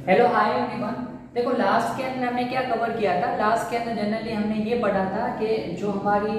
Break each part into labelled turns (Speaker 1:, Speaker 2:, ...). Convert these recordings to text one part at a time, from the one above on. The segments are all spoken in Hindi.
Speaker 1: Hello hi everyone. देखो लास्ट के अंदर हमने क्या कवर किया था। लास्ट के अंदर जनरली हमने ये पढ़ा था कि जो हमारी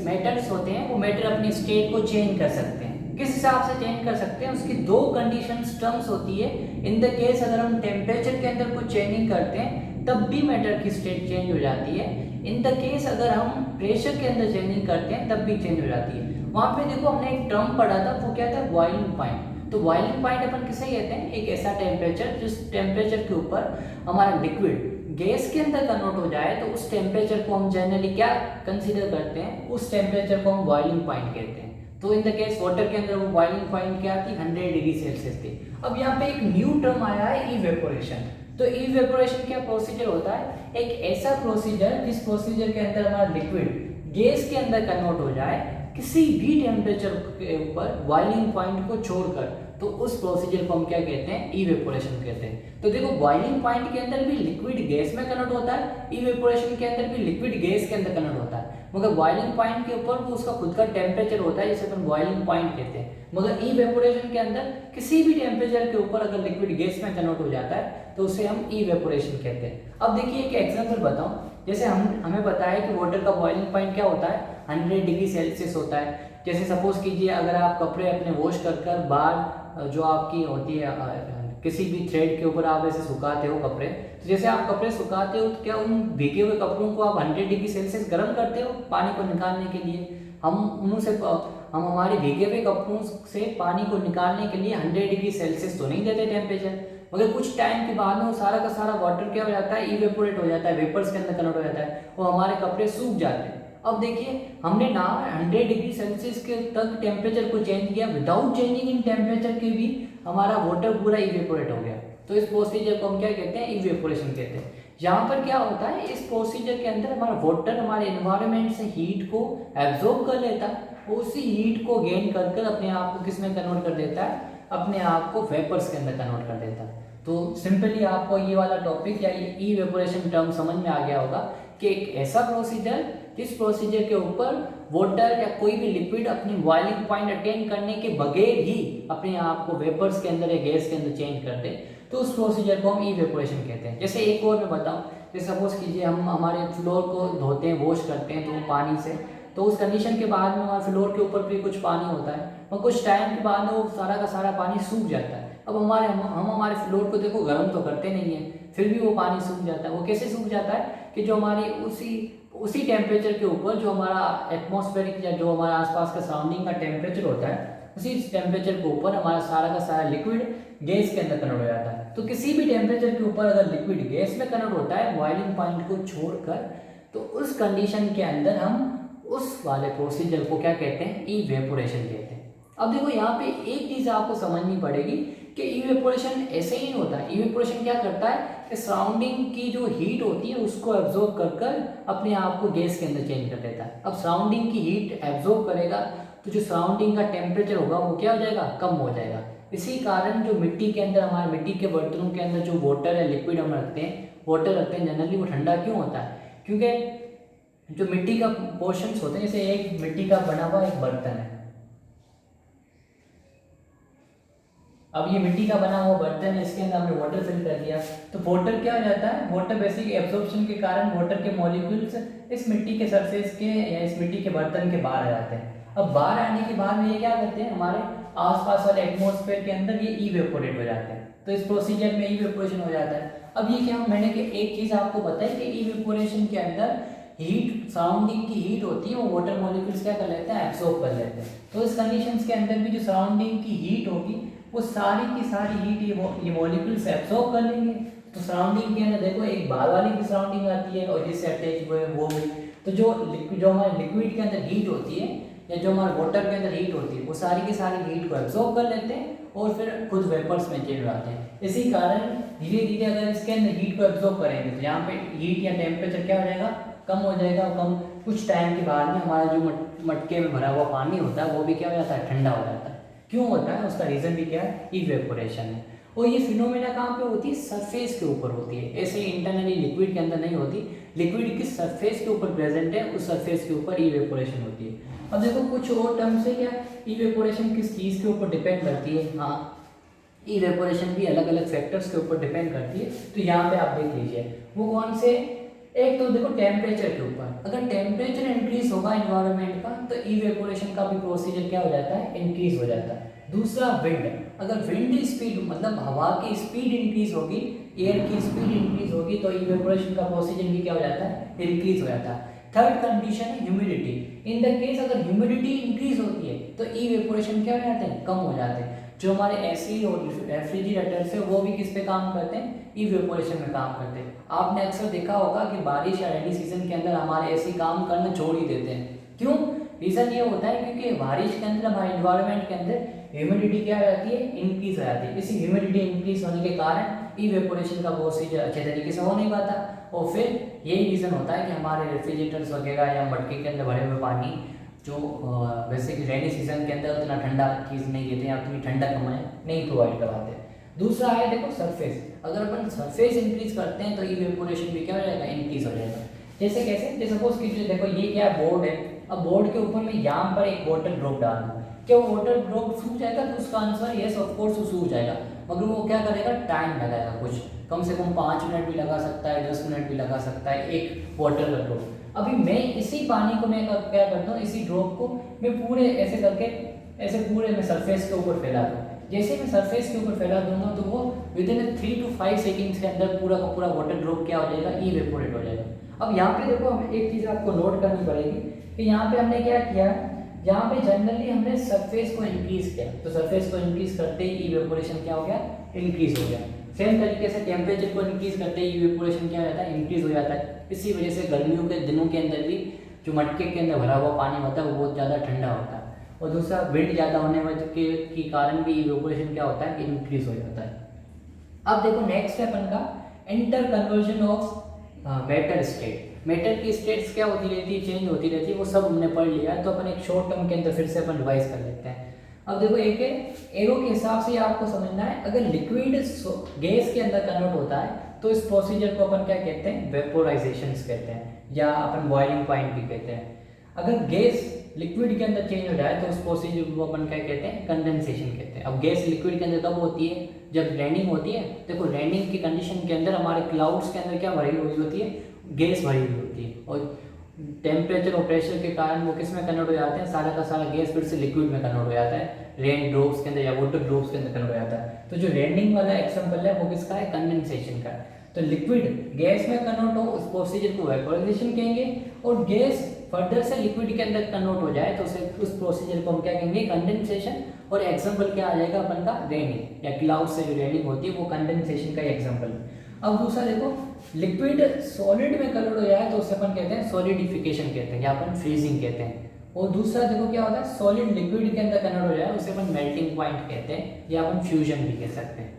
Speaker 1: मेटल्स होते हैं वो मेटल अपनी स्टेट को चेंज कर सकते हैं। किस हिसाब से चेंज कर सकते हैं उसकी दो कंडीशंस टर्म्स होती है। इन द केस अगर हम टेम्परेचर के अंदर कुछ चेंजिंग करते हैं तब भी मेटल की स्टेट चेंज हो जाती है। इन द केस अगर हम प्रेशर के अंदर चेंजिंग करते हैं तब भी चेंज हो जाती है। वहाँ पे देखो हमने एक टर्म पढ़ा था, वो क्या था, बॉइलिंग पॉइंट। तो बॉइलिंग पॉइंट अपन किसे कहते हैं? एक ऐसा टेम्परेचर जिस टेम्परेचर के ऊपर हमारा लिक्विड गैस के अंदर कन्वर्ट हो जाए, तो उस टेम्परेचर को हम जनरली क्या कंसीडर करते हैं? उस टेम्परेचर को हम बॉइलिंग पॉइंट कहते हैं। तो इन द केस वाटर के अंदर वो बॉइलिंग पॉइंट क्या थी? 100 डिग्री सेल्सियस थी। अब यहाँ पे एक न्यू टर्म आया है, इवेपोरेशन। तो इवेपोरेशन क्या प्रोसीजर होता है? एक ऐसा प्रोसीजर जिस प्रोसीजर के अंदर हमारा लिक्विड गैस के अंदर कन्वर्ट हो जाए किसी भी टेम्परेचर के ऊपर बॉइलिंग पॉइंट को छोड़कर, तो उस प्रोसीजर को हम क्या कहते हैं? इवेपोरेशन कहते हैं। तो देखो बॉइलिंग पॉइंट के अंदर भी लिक्विड गैस में कन्वर्ट होता है, इवेपोरेशन के अंदर भी लिक्विड गैस के अंदर कन्वर्ट होता है। मगर बॉइलिंग पॉइंट के ऊपर वो उसका खुद का टेम्परेचर होता है जिसे अपन बॉइलिंग पॉइंट कहते हैं। मगर इवेपोरेशन के अंदर किसी भी टेम्परेचर के ऊपर अगर लिक्विड गैस में कन्वर्ट हो जाता है तो उसे हम इवेपोरेशन कहते हैं। अब देखिए एक एग्जांपल बताऊं। जैसे हमें पता है कि वाटर का बॉइलिंग पॉइंट क्या होता है? 100 डिग्री सेल्सियस होता है। जैसे सपोज कीजिए अगर आप कपड़े अपने वॉश कर बाहर जो आपकी होती है किसी भी थ्रेड के ऊपर आप ऐसे सुखाते हो कपड़े, तो जैसे आप कपड़े सुखाते हो तो क्या उन भीगे हुए कपड़ों को आप 100 डिग्री सेल्सियस गर्म करते हो पानी को निकालने के लिए? हम हमारे भीगे हुए कपड़ों से पानी को निकालने के लिए 100 डिग्री सेल्सियस तो नहीं देते टेम्परेचर। मगर कुछ टाइम के बाद में वो सारा का सारा वाटर क्या हो जाता है? इवेपोरेट हो जाता है, वेपर्स के अंदर कन्वर्ट हो जाता है, वो हमारे कपड़े सूख जाते हैं। अब देखिए हमने ना 100 डिग्री सेल्सियस के तक टेम्परेचर को चेंज किया, विदाउट चेंजिंग इन टेम्परेचर के भी हमारा वाटर पूरा इवेपोरेट हो गया। तो इस प्रोसीजर को हम क्या कहते हैं? इवेपोरेशन कहते हैं। यहाँ पर क्या होता है? इस प्रोसीजर के अंदर हमारा वाटर हमारे एनवायरनमेंट से हीट को एब्जॉर्ब कर लेता है, उसी हीट को गेन कर अपने आप को किस में कन्वर्ट कर देता है? अपने आप को वेपर्स के अंदर कन्वर्ट कर देता है। तो सिंपली आपको ये वाला टॉपिक या ये इवेपोरेशन टर्म समझ में आ गया होगा कि एक ऐसा प्रोसीजर जिस प्रोसीजर के ऊपर वाटर या कोई भी लिक्विड अपनी बॉइलिंग पॉइंट अटेन करने के बगैर ही अपने आप को वेपर्स के अंदर या गैस के अंदर चेंज कर दे, तो उस प्रोसीजर को हम इवेपोरेशन कहते हैं। जैसे एक और मैं बताऊं, जैसे सपोज कीजिए हम हमारे फ्लोर को धोते हैं, वॉश करते हैं तो पानी से, तो उस कंडीशन के बाद में हमारे फ्लोर के ऊपर भी कुछ पानी होता है और कुछ टाइम के बाद में वो सारा का सारा पानी सूख जाता है। अब हम हमारे फ्लोर को देखो गर्म तो करते नहीं है, फिर भी वो पानी सूख जाता है। वो कैसे सूख जाता है कि जो हमारी उसी टेम्परेचर के ऊपर जो हमारा एटमॉस्फेरिक या जो हमारा आसपास का सराउंडिंग का टेम्परेचर होता है, उसी टेम्परेचर के ऊपर हमारा सारा का सारा लिक्विड गैस के अंदर कन्वर्ट हो जाता है। तो किसी भी टेम्परेचर के ऊपर अगर लिक्विड गैस में कन्वर्ट होता है बॉइलिंग पॉइंट को छोड़कर, तो उस कंडीशन के अंदर हम उस वाले प्रोसीजर को क्या कहते हैं? इवेपोरेशन कहते हैं। अब देखो यहाँ पे एक चीज आपको समझनी पड़ेगी कि इवेपोरेशन ऐसे ही नहीं होता है। इवेपोरेशन क्या करता है कि सराउंडिंग की जो हीट होती है उसको एब्जॉर्ब कर अपने आप को गैस के अंदर चेंज कर देता है। अब सराउंडिंग की हीट एब्जॉर्ब करेगा तो जो सराउंडिंग का टेम्परेचर होगा वो क्या हो जाएगा? कम हो जाएगा। इसी कारण जो मिट्टी के अंदर हमारे मिट्टी के बर्तनों के अंदर जो वाटर या लिक्विड हम रखते हैं, वाटर रखते हैं, जनरली वो ठंडा क्यों होता है? क्योंकि जो मिट्टी का पोर्शंस होते हैं, जैसे एक मिट्टी का बना हुआ एक बर्तन है, अब ये मिट्टी का बना हुआ बर्तन है, इसके अंदर हमने वाटर फिल कर दिया, तो वाटर क्या हो जाता है? वाटर बेसिक एब्जॉर्प्शन के कारण वाटर के मॉलिक्यूल्स इस मिट्टी के सरफेस के या इस मिट्टी के बर्तन के बाहर आ जाते हैं। अब बाहर आने के बाद में ये क्या करते हैं? हमारे आसपास वाले एटमॉस्फेयर के अंदर ये इवेपोरेट हो जाते हैं। तो इस प्रोसीजर में इवेपोरेशन हो जाता है। अब ये क्या, मैंने कि एक चीज आपको बताई कि इवेपोरेशन के अंदर हीट, सराउंडिंग की हीट होती है, वो वाटर मॉलिक्यूल्स क्या कर लेते हैं? एब्सॉर्ब कर लेते हैं। तो इस कंडीशंस के अंदर भी जो सराउंडिंग की हीट होगी वो सारी की सारी हीट ये मॉलिक्यूल्स एब्सॉर्ब कर लेंगे। तो सराउंडिंग के अंदर देखो एक बाहर वाली भी सराउंडिंग आती है और जिससे अटैच हुए वो भी। तो जो हमारे लिक्विड के अंदर हीट होती है या जो हमारे वाटर के अंदर हीट होती है वो सारी की सारी हीट को एब्सॉर्ब कर लेते हैं और फिर खुद वेपर्स में चेंज हो जाते हैं। इसी कारण धीरे धीरे अगर इसके अंदर हीट को एब्सॉर्ब करेंगे तो यहाँ पे हीट या टेम्परेचर क्या हो जाएगा? कम हो जाएगा। कम कुछ टाइम के बाद में हमारा जो मटके में भरा हुआ पानी होता है वो भी क्या हो जाता है? ठंडा हो जाता है। क्यों होता है? उसका रीजन भी क्या है? इवेपोरेशन है। और ये फिनोमेना कहाँ पे होती है? सरफेस के ऊपर होती है, ऐसे इंटरनली लिक्विड के अंदर नहीं होती। लिक्विड किस सरफेस के ऊपर प्रेजेंट है उस सरफेस के ऊपर इवेपोरेशन होती है। अब देखो कुछ और टर्म्स है क्या, इवेपोरेशन किस चीज़ के ऊपर डिपेंड करती है। हाँ, इवेपोरेशन भी अलग अलग फैक्टर्स के ऊपर डिपेंड करती है। तो यहाँ पे आप देख लीजिए वो कौन से, एक तो देखो टेम्परेचर के ऊपर, अगर टेम्परेचर इंक्रीज होगा इन्वायरमेंट का तो इवेपोरेशन का भी प्रोसीजर क्या हो जाता है, इंक्रीज हो जाता है। दूसरा विंड, अगर विंड स्पीड मतलब हवा की स्पीड इंक्रीज होगी, एयर की स्पीड इंक्रीज होगी तो इवेपोरेशन का प्रोसीजर भी क्या हो जाता है, इंक्रीज हो जाता है। थर्ड कंडीशन है ह्यूमिडिटी, इन द केस अगर ह्यूमिडिटी इंक्रीज होती है तो इवेपोरेशन क्या हो जाते हैं, कम हो जाते हैं। जो हमारे एसी और रेफ्रिजरेटर्स है वो भी किस पे काम करते हैं, इवेपोरेशन में काम करते हैं। आपने अक्सर देखा होगा कि बारिश या रेनी सीजन के अंदर हमारे एसी काम करना छोड़ ही देते हैं। क्यों, रीज़न ये होता है क्योंकि बारिश के अंदर हमारे इन्वायरमेंट के अंदर ह्यूमिडिटी क्या हो जाती है, इंक्रीज हो जाती है। इसी ह्यूमिडिटी इंक्रीज होने के कारण इवेपोरेशन का प्रोसीजर अच्छे तरीके से हो नहीं पाता, और फिर यही रीज़न होता है कि हमारे रेफ्रिजरेटर्स वगैरह या मटके के अंदर भरे हुए पानी जो वैसे कि रेनी सीजन के अंदर उतना ठंडा चीज़ नहीं देते हैं, उतनी ठंडक हमें नहीं प्रोवाइड करवाते। दूसरा है देखो सरफेस, अगर अपन सरफेस इंक्रीज करते हैं तो इवेपोरेशन भी क्या हो जाएगा, इंक्रीज हो जाएगा। जैसे कैसे, जैसे सपोज कीजिए देखो ये क्या है, बोर्ड है। अब बोर्ड के ऊपर मैं यहाँ पर एक वाटर ड्रॉप डाल दूँ, क्या वो वाटर ड्रॉप सूख जाएगा, तो उसका आंसर यस ऑफ कोर्स वो सूख जाएगा, मगर वो क्या करेगा, टाइम लगाएगा, कुछ कम से कम 5 मिनट भी लगा सकता है, 10 मिनट भी लगा सकता है एक वाटर का ड्रॉप। अभी मैं इसी पानी को मैं क्या करता हूँ, इसी ड्रॉप को मैं पूरे ऐसे करके ऐसे पूरे मैं सरफेस के ऊपर फैला दूँ। जैसे मैं सरफेस के ऊपर फैला दूंगा तो वो विद इन 3 to 5 सेकेंड्स के अंदर पूरा का पूरा वाटर ड्रॉप क्या हो जाएगा, इवेपोरेट हो जाएगा। अब यहाँ पे देखो हमें एक चीज़ आपको नोट करनी पड़ेगी कि यहाँ पे हमने क्या किया, यहाँ पे जनरली हमने सरफेस को इंक्रीज किया, तो सरफेस को इंक्रीज करते ही इवेपोरेशन क्या हो गया, इंक्रीज हो गया। सेम तरीके से टेम्परेचर को इंक्रीज करते ही इवेपोरेशन क्या हो जाता है, इंक्रीज हो जाता है। इसी वजह से गर्मियों के दिनों के अंदर भी जो मटके के अंदर भरा हुआ पानी होता है वो बहुत ज़्यादा ठंडा होता है, और दूसरा विंड ज़्यादा होने के कारण भी इवेपोरेशन क्या होता है, इंक्रीज हो जाता है। अब देखो नेक्स्ट है अपन का inter conversion of matter state. Matter की स्टेट्स क्या होती रहती है, चेंज होती रहती है, वो सब हमने पढ़ लिया है, तो अपन एक शॉर्ट टर्म के अंदर फिर से अपन रिवाइज कर लेते हैं। अब देखो एक एरो के हिसाब से आपको समझना है, अगर लिक्विड गैस के अंदर कन्वर्ट होता है तो इस प्रोसीजर को अपन क्या कहते हैं, वेपोराइजेशन कहते हैं, या अपन बॉइलिंग पॉइंट भी कहते हैं। अगर गैस लिक्विड के अंदर चेंज हो जाए तो उस प्रोसीजर को अपन क्या कहते हैं, कंडेंसेशन कहते हैं। अब गैस लिक्विड के अंदर कब होती है, जब रेनिंग होती है। देखो रेनिंग की कंडीशन के अंदर हमारे क्लाउड्स के अंदर क्या भरी हुई होती है, गैस भरी हुई होती है, और टेम्परेचर और प्रेशर के कारण वो किस में कन्वर्ट हो जाते हैं, सारा का सारा गैस फिर से लिक्विड में कन्वर्ट हो जाता है, रेन ड्रॉप्स के अंदर या वाटर ड्रॉप्स के अंदर कन्वर्ट हो जाता है। तो जो रेनिंग वाला एग्जांपल है वो किसका है, कंडेंसेशन का। तो लिक्विड गैस में कन्वर्ट हो उस प्रोसीजर को वेपोराइजेशन कहेंगे, और गैस फर्दर से लिक्विड के अंदर कन्वर्ट हो जाए तो उस प्रोसीजर को हम क्या कहेंगे, कंडेंसेशन। और एग्जांपल क्या आ जाएगा अपन का, रेनिंग या क्लाउड से जो रेनिंग होती है वो कंडेंसेशन का एग्जांपल। अब दूसरा देखो, लिक्विड सॉलिड में कन्वर्ट हो जाए तो उसे अपन कहते हैं सॉलिडिफिकेशन कहते हैं, या अपन फ्रीजिंग कहते हैं। और दूसरा देखो क्या होता है, सॉलिड लिक्विड के अंदर कन्वर्ट हो जाए उसे अपन मेल्टिंग पॉइंट कहते हैं, या अपन फ्यूजन भी कह सकते हैं।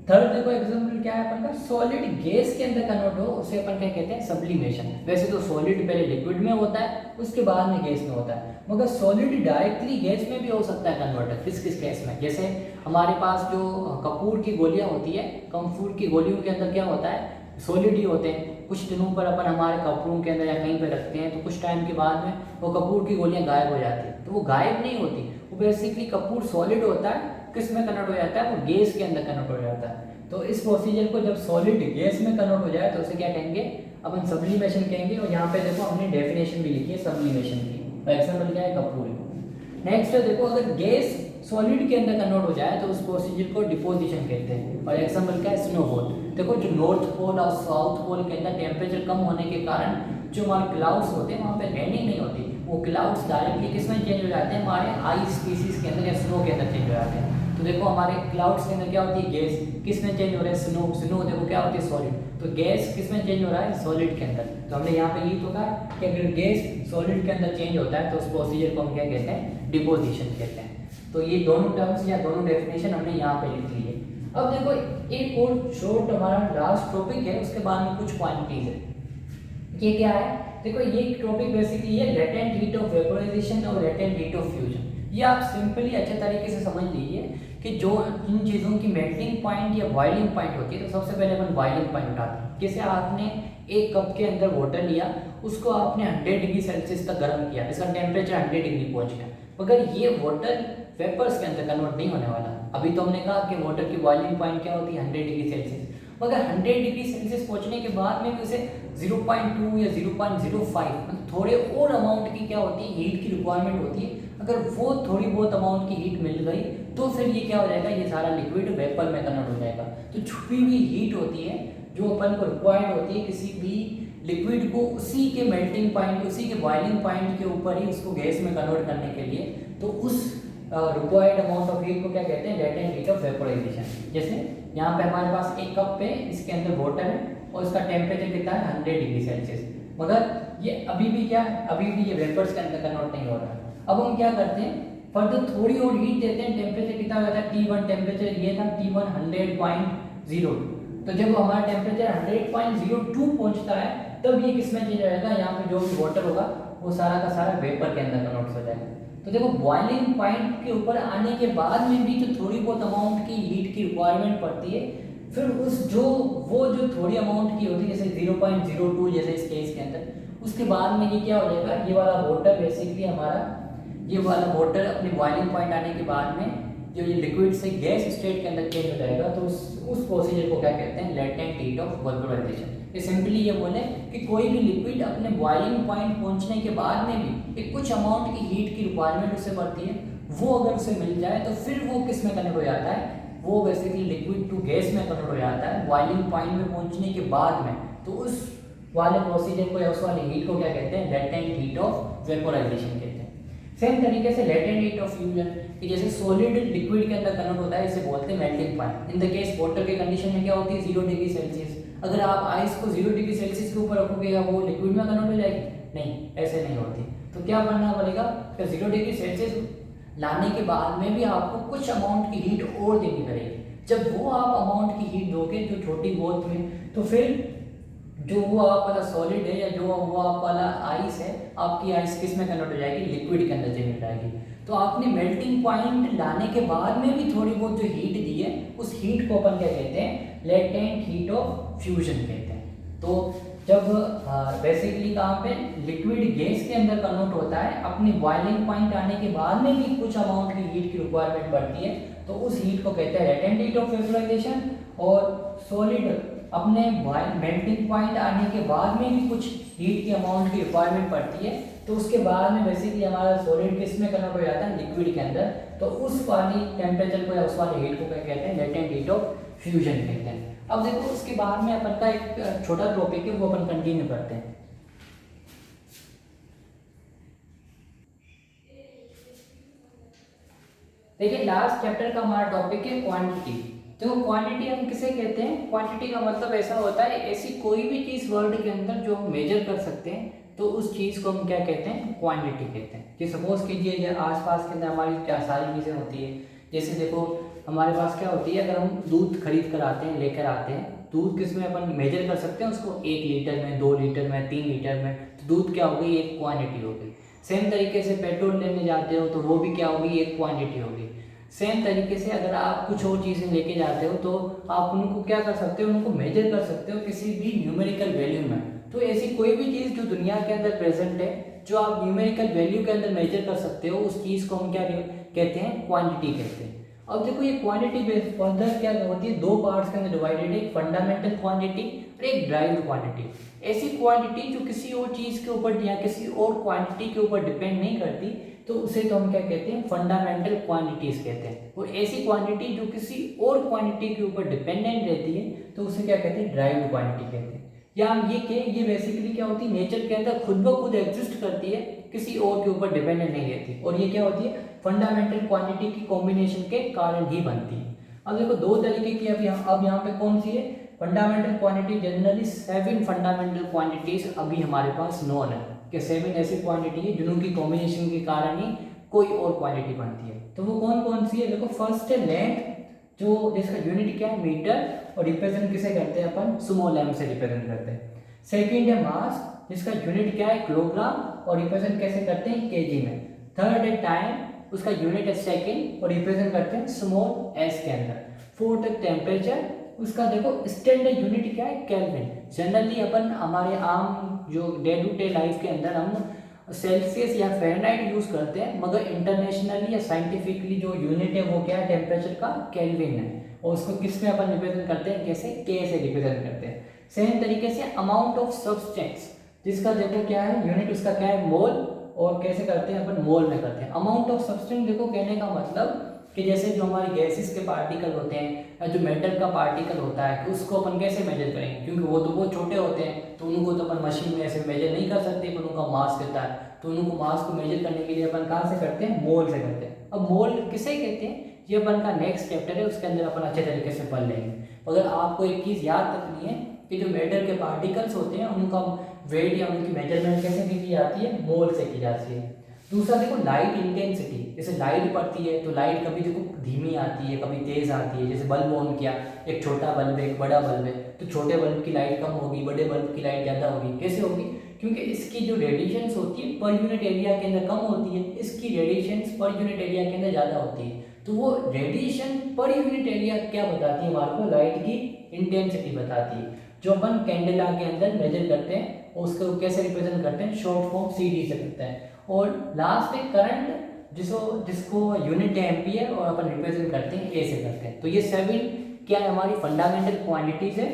Speaker 1: थर्ड देखो एग्जांपल क्या है अपन का, सॉलिड गैस के अंदर कन्वर्ट हो उसे अपन क्या कहते हैं, सब्लिमेशन। वैसे तो सॉलिड पहले लिक्विड में होता है उसके बाद में गैस में होता है, मगर सॉलिड डायरेक्टली गैस में भी हो सकता है कन्वर्टर। किस किस केस में, जैसे हमारे पास जो कपूर की गोलियां होती है, कपूर की गोलियों के अंदर क्या होता है, सॉलिड ही होते हैं। कुछ दिनों पर अपन हमारे कपूरों के अंदर या कहीं पर रखते हैं तो कुछ टाइम के बाद में वो कपूर की गोलियां गायब हो जाती है, तो वो गायब नहीं होती, वो बेसिकली कपूर सॉलिड होता है, किस में कन्वर्ट हो जाता है, वो गैस के अंदर कन्वर्ट हो जाता है। तो इस प्रोसीजर को जब सॉलिड गैस में कन्वर्ट हो जाए तो उसे क्या कहेंगे, अपन सब्लिमेशन कहेंगे। और यहाँ पे देखो हमने डेफिनेशन भी लिखी है सब्लिमेशन की, एग्जांपल क्या है, कपूर। नेक्स्ट देखो, अगर गैस सॉलिड के अंदर कन्वर्ट हो जाए तो उस प्रोसीजर को डिपोजिशन कहते हैं, और एग्जांपल क्या है, स्नोफॉल। देखो जो नॉर्थ पोल और साउथ पोल के अंदर टेम्परेचर कम होने के कारण जो हमारे क्लाउड्स होते हैं वहाँ पे रेनिंग नहीं होती, वो क्लाउड्स डायरेक्टली किस में चेंज हो जाते हैं, हमारे आइस स्पीसीज के अंदर या स्नो के अंदर चेंज हो जाते हैं। तो देखो हमारे क्लाउड्स के अंदर क्या होती है, गैस, किस में चेंज हो रहा है, स्नो। स्नो देखो क्या होती है, सॉलिड। तो गैस किस में चेंज हो रहा है, सॉलिड के अंदर। तो हमने यहाँ पे ये तो कहा कि अगर गैस सॉलिड के अंदर चेंज होता है तो उस प्रोसीजर को हम क्या कहते हैं, डिपोजिशन कहते हैं। तो ये दोनों टर्म्स या दोनों डेफिनेशन हमने यहाँ पे लिख ली है। अब देखो एक और शॉर्ट हमारा लास्ट टॉपिक है, उसके बाद में कुछ क्वांटिटीज है। ये क्या है, देखो ये टॉपिक बेसिकली है लेटेंट हीट ऑफ वेपोराइजेशन और लेटेंट हीट ऑफ फ्यूजन। ये आप सिंपली अच्छे तरीके से समझ लीजिए कि जो इन चीज़ों की मेल्टिंग पॉइंट या बॉइलिंग पॉइंट होती है, तो सबसे पहले अपन बॉइलिंग पॉइंट उठाते हैं। जैसे आपने एक कप के अंदर वाटर लिया, उसको आपने 100 डिग्री सेल्सियस तक गर्म किया, इसका टेम्परेचर 100 डिग्री पहुंच गया, मगर ये वाटर वेपर्स के अंदर कन्वर्ट नहीं होने वाला। अभी तो हमने कहा कि वाटर की बॉइलिंग पॉइंट क्या होती है 100 डिग्री सेल्सियस, मगर 100 डिग्री सेल्सियस पहुंचने के बाद में भी उसे 0.2 या 0.05 मतलब थोड़े और अमाउंट की क्या होती है हीट की रिक्वायरमेंट होती है। अगर वो थोड़ी बहुत अमाउंट की हीट मिल गई तो फिर ये क्या हो जाएगा, ये सारा लिक्विड वेपर में कन्वर्ट हो जाएगा। तो छुपी हुई हीट होती है जो अपन को रिक्वायर्ड होती है किसी भी लिक्विड को उसी के मेल्टिंग पॉइंट, उसी के बॉइलिंग पॉइंट के ऊपर ही उसको गैस में कन्वर्ट करने के लिए, तो उस रिक्वायर्ड अमाउंट ऑफ हीट को क्या कहते हैं, लेटेंट हीट ऑफ वेपोराइजेशन। जैसे यहाँ पे हमारे पास एक कप पे इसके अंदर वाटर है और इसका टेम्परेचर कितना है 100 डिग्री सेल्सियस, मगर ये अभी भी क्या है, अभी भी ये वेपर्स के अंदर कन्वर्ट नहीं हो रहा है। अब हम क्या करते हैं, फर्दर थोड़ी और हीट देते हैं, टेम्परेचर कितना होता है T1, टेम्परेचर ये था T1 100.02। तो जब हमारा टेम्परेचर 100.02 पहुंचता है तब ये किस में चेंज हो जाएगा, यहाँ पे जो भी वाटर होगा वो सारा का सारा वेपर के अंदर कन्वर्ट हो जाएगा। तो देखो बॉइलिंग पॉइंट के ऊपर आने के बाद में भी जो थोड़ी बहुत अमाउंट की हीट की रिक्वायरमेंट पड़ती है, फिर उस जो थोड़ी अमाउंट की होती है जैसे 0.02 जैसे इस केस के अंदर, उसके बाद में ये क्या हो जाएगा, ये वाला वाटर बेसिकली हमारा, ये वाला वाटर अपनी बॉइलिंग पॉइंट आने के बाद में जो ये लिक्विड से गैस स्टेट के अंदर चेंज हो जाएगा। तो उस प्रोसीजर को क्या कहते हैं, लेटेंट हीट ऑफ वेपोराइजेशन। ये सिंपली ये बोले कि कोई भी लिक्विड अपने बॉइलिंग पॉइंट पहुंचने के बाद में भी एक कुछ अमाउंट की हीट की रिक्वायरमेंट उसे पड़ती है, वो अगर उसे मिल जाए तो फिर वो किस में कन्वर्ट हो जाता है, वो बेसिकली लिक्विड टू गैस में कन्वर्ट हो जाता है बॉइलिंग पॉइंट में पहुंचने के बाद में। तो उस वाले प्रोसीजर को या उस वाली हीट को क्या कहते हैं, लेटेंट हीट ऑफ वेपोराइजेशन कहते हैं। सेम तरीके से लेटेंट हीट ऑफ फ्यूजन कि जैसे सॉलिड लिक्विड के अंदर कन्वर्ट होता है, इसे बोलते हैं melting point. In the case water के कंडीशन में क्या होती है 0 डिग्री सेल्सियस। अगर आप आइस को 0 डिग्री सेल्सियस के ऊपर रखोगे या वो लिक्विड में कन्वर्ट हो जाएगी, नहीं, ऐसे नहीं होती। तो क्या करना पड़ेगा कि 0 डिग्री सेल्सियस लाने के बाद में भी आपको कुछ अमाउंट की हीट और देनी पड़ेगी। जब वो आप अमाउंट की हीट दोगे जो छोटी बहुत में, तो फिर जो वो आप वाला सॉलिड है या जो वो आप वाला आइस है, आपकी आइस किस में कन्वर्ट हो जाएगी, लिक्विड के अंदर चली जाएगी। तो आपने मेल्टिंग पॉइंट लाने के बाद में भी थोड़ी बहुत जो हीट दी है, उस हीट को अपन क्या कहते हैं, लेटेंट हीट ऑफ फ्यूजन कहते हैं। तो जब बेसिकली कहाँ पे लिक्विड गैस के अंदर कन्वर्ट होता है, अपनी बॉइलिंग पॉइंट आने के बाद में भी कुछ अमाउंट की हीट की रिक्वायरमेंट पड़ती है, तो उस हीट को कहते हैं लेटेंट हीट ऑफ वेपोराइजेशन। और सॉलिड अपने मेल्टिंग पॉइंट आने के बाद में भी कुछ हीट की अमाउंट की रिक्वायरमेंट पड़ती है, तो उसके बाद में बेसिकली हमारा सॉलिड किस में कन्वर्ट हो जाता है, लिक्विड के अंदर। तो उस वाली टेम्परेचर को या उस वाली हीट को क्या कहते हैं, लेटेंट हीट ऑफ फ्यूजन कहते हैं। अब देखो उसके बाद में अपन का एक छोटा टॉपिक है, वो अपन कंटिन्यू करते हैं। देखिए लास्ट चैप्टर का हमारा टॉपिक है क्वांटिटी। तो क्वांटिटी हम किसे कहते हैं, क्वांटिटी का मतलब ऐसा होता है ऐसी कोई भी चीज़ वर्ल्ड के अंदर जो हम मेजर कर सकते हैं, तो उस चीज़ को हम क्या कहते हैं, क्वांटिटी कहते हैं। कि सपोज कीजिए ये आसपास के अंदर हमारी क्या सारी चीज़ें होती है, जैसे देखो हमारे पास क्या होती है, अगर हम दूध खरीद कर आते हैं, लेकर आते हैं, दूध किस में अपन मेजर कर सकते हैं उसको, 1 लीटर में, 2 लीटर में, 3 लीटर में। तो दूध क्या हो गई, एक क्वांटिटी हो गई। सेम तरीके से पेट्रोल लेने जाते हो तो वो भी क्या होगी, एक क्वांटिटी होगी। सेम तरीके से अगर आप कुछ और चीज़ें लेके जाते हो तो आप उनको क्या कर सकते हो, उनको मेजर कर सकते हो किसी भी न्यूमेरिकल वैल्यू में। तो ऐसी कोई भी चीज़ जो दुनिया के अंदर प्रेजेंट है, जो आप न्यूमेरिकल वैल्यू के अंदर मेजर कर सकते हो, उस चीज़ को हम क्या कहते हैं, क्वांटिटी कहते हैं। अब देखो ये क्वांटिटी फर्दर क्या होती है, 2 पार्ट्स के अंदर डिवाइडेड है, एक फंडामेंटल क्वांटिटी और एक ड्राइव्ड क्वांटिटी। ऐसी क्वांटिटी जो किसी और चीज़ के ऊपर या किसी और क्वांटिटी के ऊपर डिपेंड नहीं करती, तो उसे तो हम क्या कहते हैं, फंडामेंटल क्वांटिटीज कहते हैं। और ऐसी क्वांटिटी जो किसी और क्वांटिटी के ऊपर डिपेंडेंट रहती है, तो उसे क्या कहते हैं, ड्राइव्ड क्वांटिटी कहते हैं। या हम ये बेसिकली क्या होती है, नेचर के अंदर खुद ब खुद एग्जिस्ट करती है, किसी और के ऊपर डिपेंडेंट नहीं रहती। और ये क्या होती है, फंडामेंटल क्वांटिटी की कॉम्बिनेशन के कारण ही बनती है। अब देखो 2 तरीके की अब यहाँ पे कौन सी है, fundamental quantity. Generally 7 fundamental quantities अभी हमारे पास नोन है कि 7 ऐसी क्वांटिटी है जिनकी कॉम्बिनेशन के कारण ही कोई और क्वांटिटी बनती है। तो वो कौन कौन सी है, देखो फर्स्ट है लेंथ, जो जिसका यूनिट क्या है, मीटर, और रिप्रेजेंट किसे करते हैं अपन, स्मॉल m से रिप्रेजेंट करते हैं। सेकंड है मास, जिसका यूनिट क्या है, किलोग्राम, और रिप्रेजेंट कैसे करते हैं, केजी में। थर्ड है टाइम, उसका यूनिट है सेकंड, और रिप्रेजेंट करते हैं स्मॉल s के अंदर। फोर्थ है टेम्परेचर, उसका देखो स्टैंडर्ड यूनिट क्या है, केल्विन। जनरली अपन हमारे आम जो डे टू डे लाइफ के अंदर हम सेल्सियस या फ़ारेनहाइट यूज़ करते हैं, मगर इंटरनेशनली या साइंटिफिकली जो यूनिट है वो क्या है, टेम्परेचर का, केल्विन है। और उसको किस में अपन रिप्रेजेंट करते हैं, कैसे, के से रिप्रेजेंट करते हैं। सेम तरीके से अमाउंट ऑफ सब्सटेंस, जिसका देखो क्या है यूनिट, उसका क्या है, मोल, और कैसे करते हैं अपन, मोल में करते हैं। अमाउंट ऑफ सब्सटेंस देखो कहने का मतलब कि जैसे जो हमारे गैसेस के पार्टिकल होते हैं या जो मेटल का पार्टिकल होता है, कि उसको अपन कैसे मेजर करेंगे, क्योंकि वो तो बहुत छोटे होते हैं, तो उनको तो अपन मशीन में ऐसे मेजर नहीं कर सकते, अपन उनका मास कहता है, तो उनको मास को मेजर करने के लिए अपन कहाँ से करते हैं, मोल से करते हैं। अब मोल किसे कहते हैं, ये अपन का नेक्स्ट चैप्टर है, उसके अंदर अपन अच्छे तरीके से पढ़ लेंगे। अगर आपको एक चीज़ याद रखनी है कि जो मेटल के पार्टिकल्स होते हैं उनका वेट या उनकी मेजरमेंट कैसे की जाती है, मोल से की जाती है। दूसरा देखो लाइट इंटेंसिटी, जैसे लाइट पड़ती है तो लाइट कभी देखो धीमी आती है, कभी तेज आती है। जैसे बल्ब ऑन किया, एक छोटा बल्ब है एक बड़ा बल्ब है, तो छोटे बल्ब की लाइट कम होगी, बड़े बल्ब की लाइट ज़्यादा होगी। कैसे होगी, क्योंकि इसकी जो रेडिएशंस होती है पर यूनिट एरिया के अंदर कम होती है, इसकी रेडिएशंस पर यूनिट एरिया के अंदर ज़्यादा होती है। तो वो रेडिएशन पर यूनिट एरिया क्या बताती है हमारे को, लाइट की इंटेंसिटी बताती है, जो अपन कैंडेला के अंदर मेजर करते हैं। उसको कैसे रिप्रेजेंट करते हैं, शॉर्ट फॉर्म CD से करते हैं। और लास्ट में करंट, जिसको यूनिट है एम्पियर, और अपन रिप्रेजेंट करते हैं A से करते हैं। तो ये सभी क्या है, हमारी फंडामेंटल क्वांटिटीज है,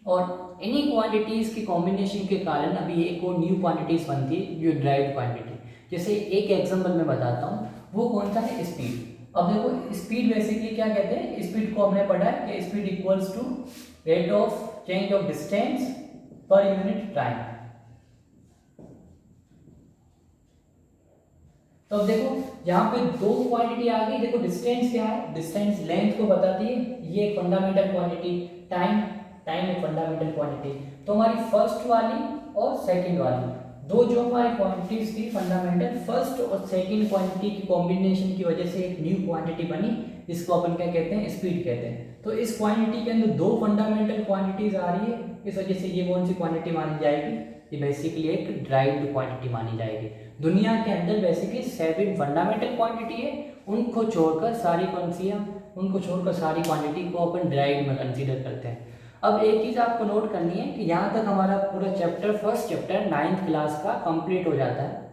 Speaker 1: और इन्हीं क्वांटिटीज के कॉम्बिनेशन के कारण अभी एक और न्यू क्वांटिटीज बनती है, जो ड्राइव्ड क्वांटिटी। जैसे एक एग्जांपल मैं बताता हूँ, वो कौन सा है, स्पीड। अब देखो स्पीड बेसिकली क्या कहते हैं, स्पीड को हमने पढ़ा है कि speed equals to rate of change of distance per unit time. तो अब देखो यहाँ पे दो क्वांटिटी आ गई। देखो डिस्टेंस क्या है, डिस्टेंस लेंथ को बताती है, ये एक फंडामेंटल क्वांटिटी। टाइम, टाइम एक फंडामेंटल क्वांटिटी। तो हमारी फर्स्ट वाली और सेकंड वाली दो जो हमारी क्वांटिटीज थी फंडामेंटल, फर्स्ट और सेकंड क्वांटिटी की कॉम्बिनेशन की वजह से एक न्यू क्वांटिटी बनी, जिसको अपन क्या कहते हैं, स्पीड कहते हैं। तो इस क्वांटिटी के अंदर दो फंडामेंटल क्वांटिटीज आ रही है, इस वजह से ये कौन सी क्वांटिटी मानी जाएगी, ये बेसिकली एक ड्राइव्ड क्वांटिटी मानी जाएगी। दुनिया के अंदर बेसिकली 7 फंडामेंटल क्वांटिटी है, उनको छोड़कर सारी कौन सी है, उनको छोड़कर सारी क्वांटिटी को अपन ड्राइव्ड में कंसीडर करते हैं। अब एक चीज़ आपको नोट करनी है कि यहाँ तक हमारा पूरा chapter, first chapter 9th class का कंप्लीट हो जाता है।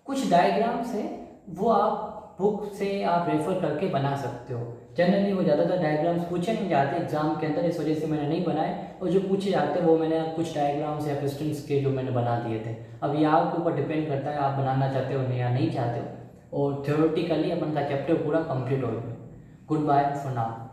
Speaker 1: कुछ डायग्राम्स है वो आप बुक से आप रेफर करके बना सकते हो। जनरली वो ज़्यादातर डायग्राम्स पूछे नहीं जाते एग्जाम के अंदर, इस वजह से मैंने नहीं बनाए, और जो पूछे जाते हैं वो मैंने कुछ डायग्राम्स या क्वेश्चंस के जो मैंने बना दिए थे। अब ये आपके ऊपर डिपेंड करता है आप बनाना चाहते हो या नहीं चाहते हो। और थ्योरेटिकली अपन का चैप्टर पूरा कंप्लीट हो गया। Goodbye for now.